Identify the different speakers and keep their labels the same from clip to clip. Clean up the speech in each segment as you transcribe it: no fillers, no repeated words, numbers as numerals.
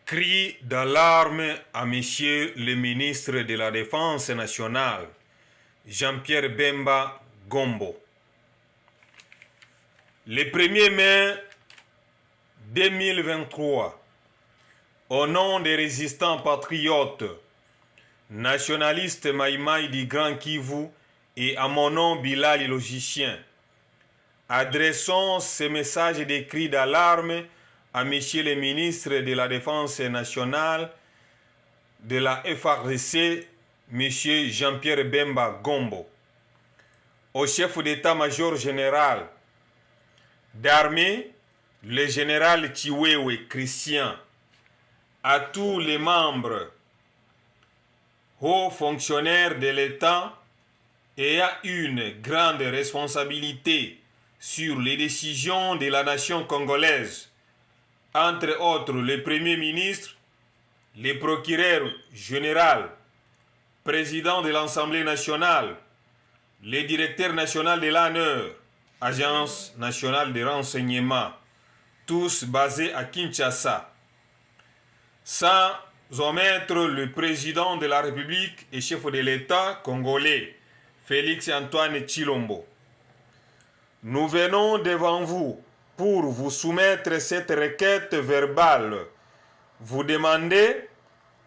Speaker 1: Cri d'alarme à Monsieur le ministre de la Défense nationale, Jean-Pierre Bemba Gombo. Le 1er mai 2023, au nom des résistants patriotes, nationalistes Maïmaï du Grand Kivu et à mon nom Bilal logicien, adressons ce message de cri d'alarme à Monsieur le ministre de la Défense nationale de la FARDC, Monsieur Jean-Pierre Bemba Gombo, au chef d'état-major général d'armée, le général Chiwewe Christian, à tous les membres, hauts fonctionnaires de l'État ayant une grande responsabilité sur les décisions de la nation congolaise, entre autres le Premier ministre, le procureur général, président de l'Assemblée nationale, le directeur national de l'ANR, Agence nationale de renseignement, tous basés à Kinshasa, sans omettre le président de la République et chef de l'État congolais, Félix Antoine Tshilombo. Nous venons devant vous pour vous soumettre cette requête verbale. Vous demandez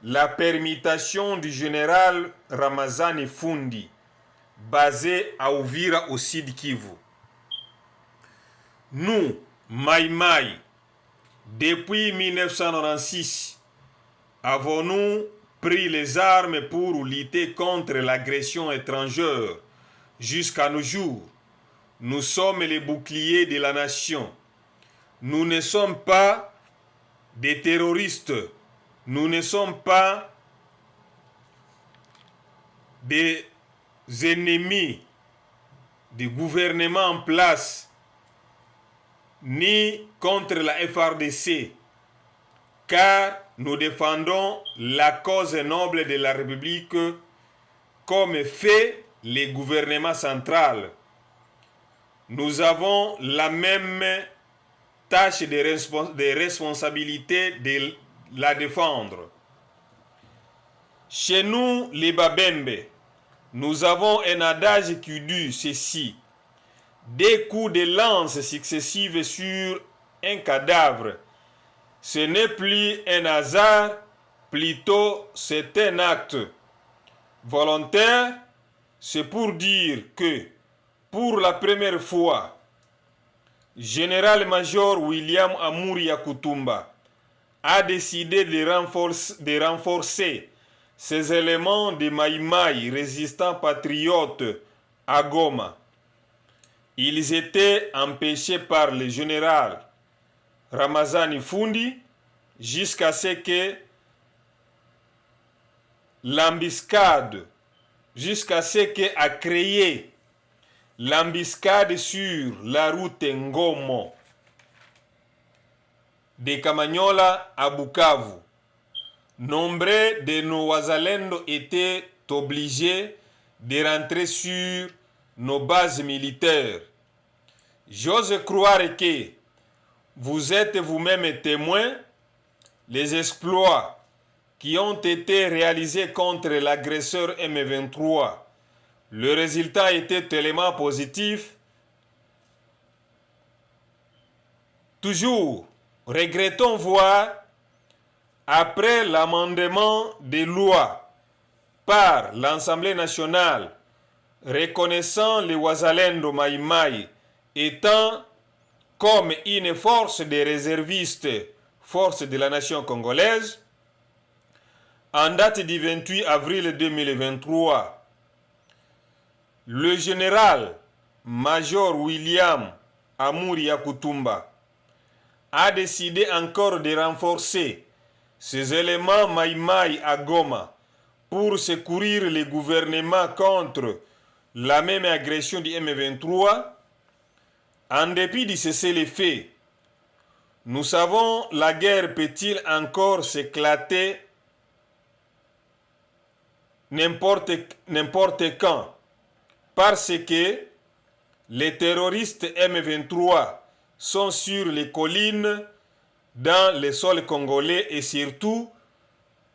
Speaker 1: la permutation du général Ramazani Fundi, basé à Uvira au Sud Kivu. Nous, Maïmaï, depuis 1996, avons-nous pris les armes pour lutter contre l'agression étrangère. Jusqu'à nos jours, nous sommes les boucliers de la nation. Nous ne sommes pas des terroristes. Nous ne sommes pas des ennemis du gouvernement en place, ni contre la FARDC, car nous défendons la cause noble de la République comme fait le gouvernement central. Nous avons la même tâche de responsabilité de la défendre. Chez nous, les Babembe, nous avons un adage qui dit ceci: des coups de lance successifs sur un cadavre, ce n'est plus un hasard, plutôt c'est un acte volontaire. C'est pour dire que, pour la première fois, Général-Major William Amouri Yakutumba a décidé de renforcer ces éléments de Maïmaï résistants patriotes à Goma. Ils étaient empêchés par le général Ramazani Fundi jusqu'à ce que l'embuscade, jusqu'à ce qu'a créé l'embuscade sur la route Ngomo de Kamanyola à Bukavu. Nombre de nos Wazalendo étaient obligés de rentrer sur nos bases militaires. J'ose croire que vous êtes vous-même témoins des exploits qui ont été réalisés contre l'agresseur M23. Le résultat était tellement positif. Toujours, regrettons voir, après l'amendement des lois par l'Assemblée nationale reconnaissant les Wazalendo Maïmaï étant comme une force des réservistes, force de la nation congolaise, en date du 28 avril 2023, le général-major William Amouri Yakutumba a décidé encore de renforcer ces éléments Maïmaï à Goma pour secourir le gouvernement contre la même agression du M23. En dépit de cessez-le-feu, nous savons la guerre peut-il encore s'éclater n'importe quand, parce que les terroristes M23 sont sur les collines dans les sols congolais et surtout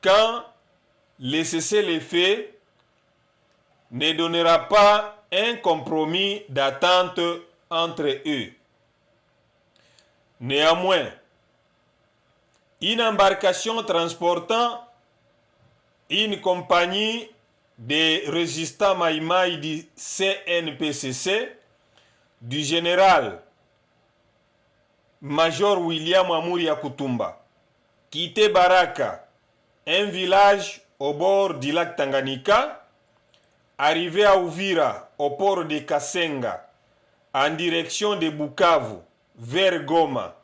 Speaker 1: quand le cessez-le-feu ne donnera pas un compromis d'attente entre eux. Néanmoins, une embarcation transportant une compagnie de résistants Maïmaï du CNPCC du général Major William Amuri Kutumba quittait Baraka, un village au bord du lac Tanganyika, arrivé à Uvira au port de Kasenga en direction de Bukavu vers Goma.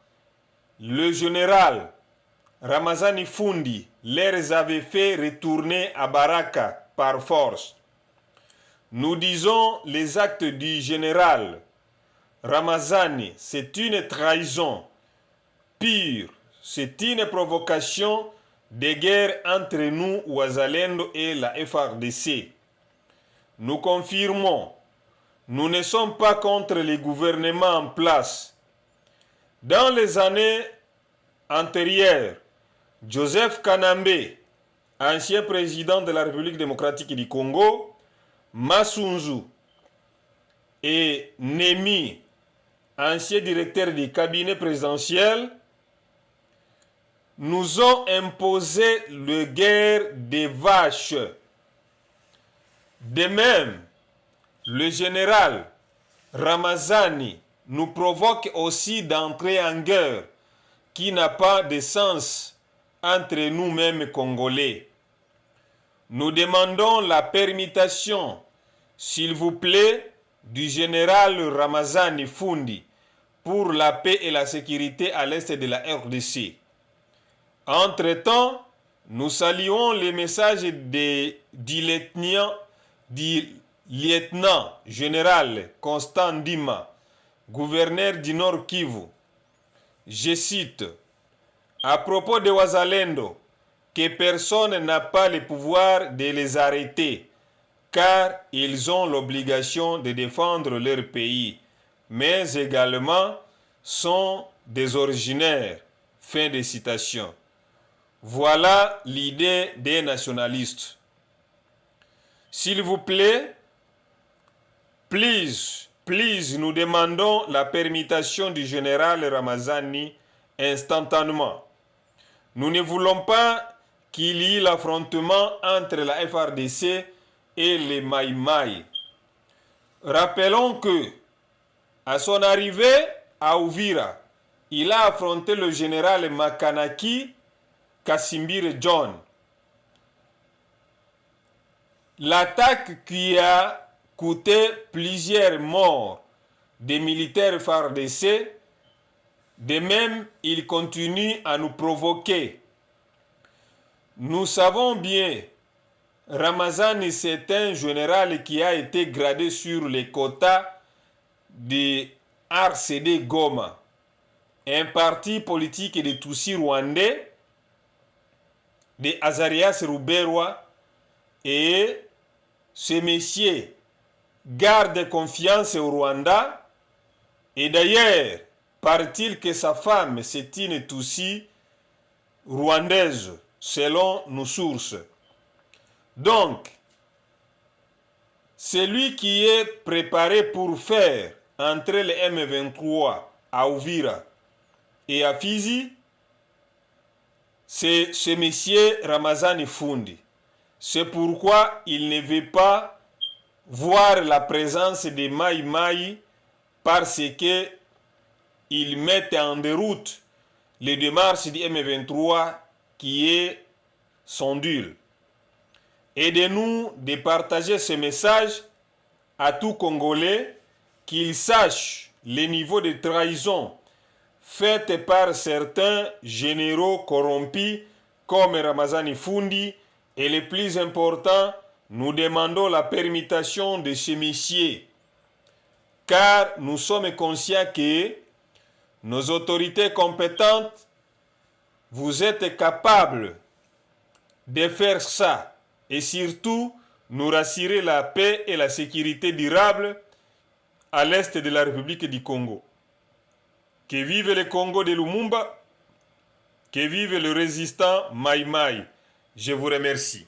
Speaker 1: Le général Ramazani Fundi les avait fait retourner à Baraka par force. Nous disons les actes du général Ramazani, c'est une trahison pure, c'est une provocation de guerre entre nous, Ouazalendo et la FARDC. Nous confirmons, nous ne sommes pas contre les gouvernements en place. Dans les années antérieures, Joseph Kanambe, ancien président de la République démocratique du Congo, Masunzu et Nemi, ancien directeur du cabinet présidentiel, nous ont imposé la guerre des vaches. De même, le général Ramazani nous provoque aussi d'entrer en guerre qui n'a pas de sens entre nous-mêmes Congolais. Nous demandons la permutation, s'il vous plaît, du général Ramazani Fundi pour la paix et la sécurité à l'est de la RDC. Entre-temps, nous saluons les messages du lieutenant général Constant Ndima, gouverneur du Nord Kivu. Je cite, à propos de Ouazalendo, que personne n'a pas le pouvoir de les arrêter, car ils ont l'obligation de défendre leur pays, mais également sont des originaires. Fin de citation. Voilà l'idée des nationalistes. S'il vous plaît, please, nous demandons la permutation du général Ramazani instantanément. Nous ne voulons pas qu'il y ait l'affrontement entre la FARDC et les Maïmaï. Rappelons que, à son arrivée à Uvira, il a affronté le général Makanaki Kasimbire John. L'attaque qui a coûté plusieurs morts des militaires FARDC, de même, il continue à nous provoquer. Nous savons bien, Ramazani, c'est un général qui a été gradé sur les quotas de RCD Goma, un parti politique de Tutsi rwandais, de Azarias Ruberwa, et ce monsieur garde confiance au Rwanda, et d'ailleurs, paraît-il que sa femme, c'est une Tutsi rwandaise, selon nos sources. Donc, celui qui est préparé pour faire entrer les M23 à Uvira et à Fizi, c'est ce monsieur Ramazani Fundi. C'est pourquoi il ne veut pas voir la présence des Maïmaï parce que ils mettent en déroute les démarches du M23 qui est son dul. Aidez-nous de partager ce message à tout Congolais, qu'ils sachent les niveaux de trahison faites par certains généraux corrompus comme Ramazani Fundi, et le plus important, nous demandons la permutation de ces messieurs, car nous sommes conscients que nos autorités compétentes, vous êtes capables de faire ça, et surtout nous rassurer la paix et la sécurité durable à l'est de la République du Congo. Que vive le Congo de Lumumba, Que vive le résistant Maï Maï. Je vous remercie.